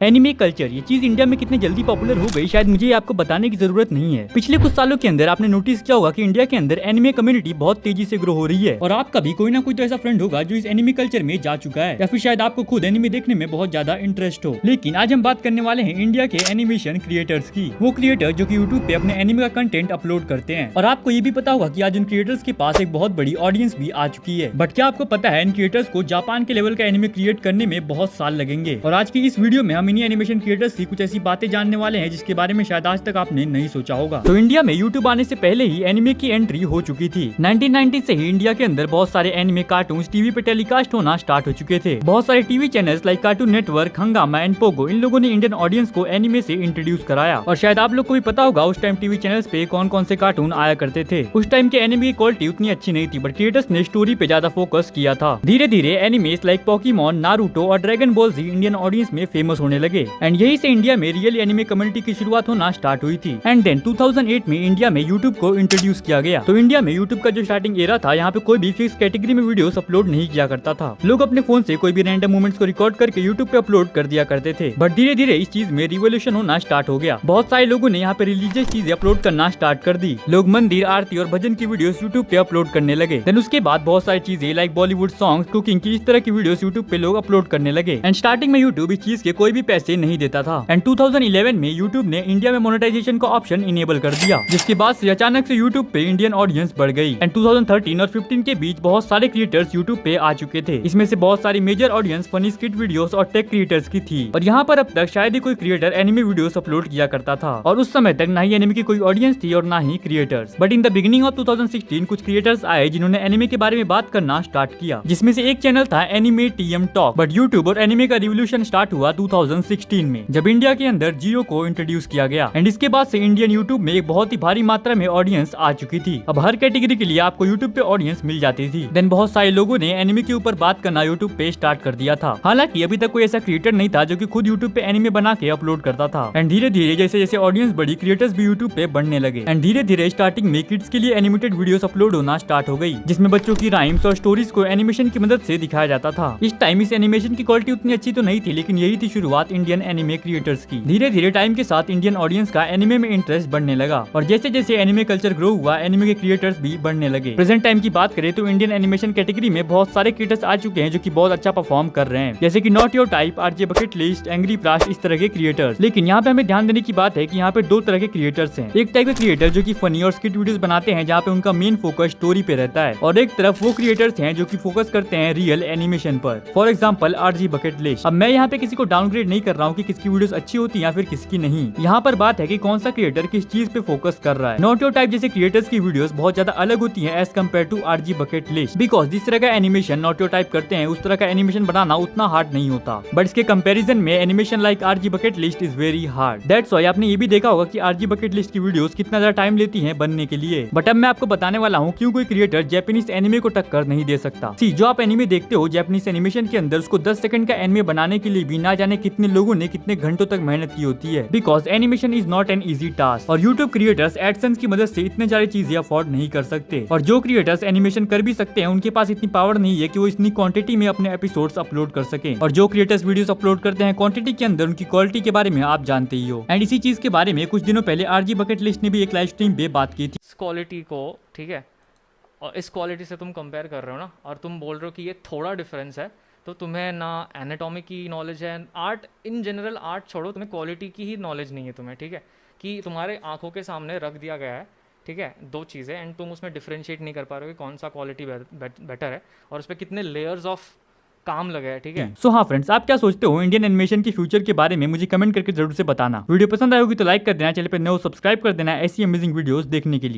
Anime culture ये चीज India में कितने जल्दी पॉपुलर हो गई शायद मुझे आपको बताने की जरूरत नहीं है। पिछले कुछ सालों के अंदर आपने नोटिस किया होगा कि इंडिया के अंदर एनिमे कम्युनिटी बहुत तेजी से ग्रो हो रही है और आपका भी कोई ना कोई तो ऐसा फ्रेंड होगा जो इस एनिमे कल्चर में जा चुका है या फिर शायद आपको खुद एनिमे देखने में बहुत ज्यादा इंटरेस्ट हो। लेकिन आज हम बात करने वाले हैं इंडिया के एनिमेशन क्रिएटर्स की, वो क्रिएटर जो की यूट्यूब पे अपने एनिमे का कंटेंट अपलोड करते हैं। और आपको ये भी पता होगा कि आज उन क्रिएटर्स के पास एक बहुत बड़ी ऑडियंस भी आ चुकी है। बट क्या आपको पता है इन क्रिएटर्स को जापान के लेवल का एनिमे क्रिएट करने में बहुत साल लगेंगे। और आज की इस वीडियो में हम इन्हीं एनिमेशन क्रिएटर्स की कुछ ऐसी बातें जानने वाले हैं जिसके बारे में शायद आज तक आपने नहीं सोचा होगा। तो इंडिया में यूट्यूब आने से पहले ही एनिमे की एंट्री हो चुकी थी। 1990 से ही इंडिया के अंदर बहुत सारे एनिमे कार्टून्स टीवी पे टेलीकास्ट होना स्टार्ट हो चुके थे। बहुत सारे TV channels like cartoon network, हंगामा एंड पोगो, इन लोगों ने इंडियन ऑडियंस को एनिमे से इंट्रोड्यूस कराया। और शायद आप लोग को भी पता होगा उस टाइम टीवी चैनल्स पे कौन कौन से कार्टून आया करते थे। उस टाइम के एनिमे की क्वालिटी उतनी अच्छी नहीं थी, बट क्रिएटर्स ने स्टोरी पे ज्यादा फोकस किया था। धीरे धीरे एनिमेस लाइक पोकेमॉन, नारुतो और ड्रैगन बॉल जी इंडियन ऑडियंस में फेमस होने लगे। एंड यही से इंडिया में रियल एनिमे कम्युनिटी की शुरुआत होना स्टार्ट हुई थी। एंड देन 2008 में इंडिया में यूट्यूब को इंट्रोड्यूस किया गया। तो इंडिया में यूट्यूब का जो स्टार्टिंग एरा था, यहाँ पे कोई भी फिक्स कैटेगरी में वीडियोस अपलोड नहीं किया करता था। लोग अपने फोन से कोई भी रैंडम मोमेंट्स को रिकॉर्ड करके यूट्यूब पे अपलोड कर दिया करते थे। बट धीरे धीरे इस चीज में रिवोल्यूशन होना स्टार्ट हो गया। बहुत सारे लोगों ने यहाँ पे रिलीजियस चीजें अपलोड करना स्टार्ट कर दी। लोग मंदिर, आरती और भजन की वीडियोस यूट्यूब पे अपलोड करने लगे। देन उसके बाद बहुत सारी चीजें लाइक बॉलीवुड सॉन्ग, कुकिंग की इस तरह की वीडियोस यूट्यूब पे लोग अपलोड करने लगे। एंड स्टार्टिंग में यूट्यूब इस चीज के कोई भी पैसे नहीं देता था। एंड 2011 में यूट्यूब ने इंडिया में मोनेटाइजेशन का ऑप्शन इनेबल कर दिया, जिसके बाद से अचानक से यूट्यूब पे इंडियन ऑडियंस बढ़ गई। एंड 2013 और 15 के बीच बहुत सारे क्रिएटर्स यूट्यूब पे आ चुके थे। इसमें से बहुत सारी major audience funny skit videos और टेक क्रिएटर्स की थी। और यहाँ पर अब तक शायद ही कोई क्रिएटर एनिमे वीडियोस अपलोड किया करता था। और उस समय तक ना ही एनिमे की कोई ऑडियंस थी और ना ही creators. But in the beginning of 2016 कुछ क्रिएटर्स आए जिन्होंने एनिमे के बारे में बात करना स्टार्ट किया, जिसमें से एक चैनल था anime TM talk. But YouTube और एनिमे का रिवोल्यूशन स्टार्ट हुआ 2016 में, जब इंडिया के अंदर जियो को इंट्रोड्यूस किया गया। एंड इसके बाद से इंडियन यूट्यूब में एक बहुत ही भारी मात्रा में ऑडियंस आ चुकी थी। अब हर कैटेगरी के लिए आपको यूट्यूब पे ऑडियंस मिल जाती थी। देन बहुत सारे लोगों ने एनिमे के ऊपर बात करना यूट्यूब पे स्टार्ट कर दिया था। हालांकि अभी तक कोई ऐसा क्रिएटर नहीं था जो कि खुद यूट्यूब पे एनिमे बना के अपलोड करता था। एंड धीरे धीरे जैसे जैसे ऑडियंस बढ़ी, क्रिएटर्स भी यूट्यूब पे बढ़ने लगे। एंड धीरे धीरे स्टार्टिंग में किड्स के लिए एनिमेटेड वीडियोस अपलोड होना स्टार्ट हो गई, जिसमें बच्चों की राइम्स और स्टोरीज को एनिमेशन की मदद से दिखाया जाता था। इस टाइम इस एनिमेशन की क्वालिटी उतनी अच्छी तो नहीं थी, लेकिन यही थी शुरुआत इंडियन एनिमे क्रिएटर्स की। धीरे धीरे टाइम के साथ इंडियन ऑडियंस का एनिमे में इंटरेस्ट बढ़ने लगा। और जैसे जैसे एनिमे कल्चर ग्रो हुआ, एनिमे के क्रिएटर्स भी बढ़ने लगे। प्रेजेंट टाइम की बात करें तो इंडियन एनिमेशन कैटेगरी में बहुत सारे क्रिएटर्स आ चुके हैं जो कि बहुत अच्छा परफॉर्म कर रहे हैं, जैसे कि not your type, RJ bucket list, angry Prash, इस तरह के क्रिएटर्स। लेकिन यहाँ पे हमें ध्यान देने की बात है कि यहाँ पे दो तरह के क्रिएटर्स हैं। एक टाइप के क्रिएटर जो कि फनी और स्किट वीडियोस बनाते हैं, जहाँ पे उनका मेन फोकस स्टोरी पे रहता है। और एक तरफ वो क्रिएटर्स हैं जो कि फोकस करते हैं रियल एनिमेशन पर। For example RJ bucket list. अब मैं यहाँ पे किसी को डाउनग्रेड नहीं कर रहा हूँ कि किसकी वीडियोस अच्छी होती है या फिर किसकी नहीं। यहाँ पर बात है कि कौन सा क्रिएटर किस चीज पे फोकस कर रहा है। नॉट योर टाइप जैसे क्रिएटर्स की वीडियोस बहुत ज्यादा अलग होती हैं as compare to RG bucket list, because जिस तरह का एनिमेशन नॉट योर टाइप करते हैं उस तरह का एनिमेशन बनाना उतना हार्ड नहीं होता। बट इसके कंपैरिजन में animation like RG bucket list is very hard. That's why आपने ये भी देखा होगा कि आरजी बकेट लिस्ट की वीडियोस कितना ज्यादा टाइम लेती हैं बनने के लिए। बट अब मैं आपको बताने वाला हूँ क्यों कोई क्रिएटर जापानीज एनिमे को टक्कर नहीं दे सकता। सी जो आप एनिमे देखते हो जापानीज एनिमेशन के अंदर, उसको 10 सेकंड का एनिमे बनाने के लिए भी ना जाने कितने लोगों ने कितने घंटों तक मेहनत की होती है, because animation is not an easy task. और यूट्यूब क्रिएटर्स एडसेंस की मदद से इतने सारी चीजें अफोर्ड नहीं कर सकते। और जो क्रिएटर्स एनिमेशन कर भी सकते हैं, उनके पास इतनी पावर नहीं है कि वो इतनी क्वांटिटी में अपने एपिसोड्स अपलोड कर सकें। और जो क्रिएटर्स वीडियोस अपलोड करते हैं क्वांटिटी के अंदर, उनकी क्वालिटी के बारे में आप जानते ही हो। एंड इसी चीज के बारे में कुछ दिनों पहले आरजी बकेट लिस्ट ने भी एक लाइव स्ट्रीम पे बात की थी। इस क्वालिटी को, ठीक है, और इस क्वालिटी से तुम कंपेयर कर रहे हो ना, और तुम बोल रहे हो कि ये थोड़ा डिफरेंस है, तो तुम्हें ना एनाटॉमी की नॉलेज है, आर्ट इन जनरल, आर्ट छोड़ो, तुम्हें क्वालिटी की ही नॉलेज नहीं है तुम्हें, ठीक है, कि तुम्हारे आंखों के सामने रख दिया गया है, ठीक है, दो चीज़ें, एंड तुम उसमें डिफरेंशिएट नहीं कर पा रहे हो कि कौन सा क्वालिटी बेटर है और उस पर कितने लेयर्स ऑफ काम लगे है, ठीक है। सो हाँ फ्रेंड्स, आप क्या सोचते हो इंडियन एनिमेशन की फ्यूचर के बारे में? मुझे कमेंट करके जरूर से बताना। वीडियो पसंद आए होगी तो लाइक कर देना, चैनल पे नए हो सब्सक्राइब कर देना ऐसी अमेजिंग वीडियोस देखने के लिए।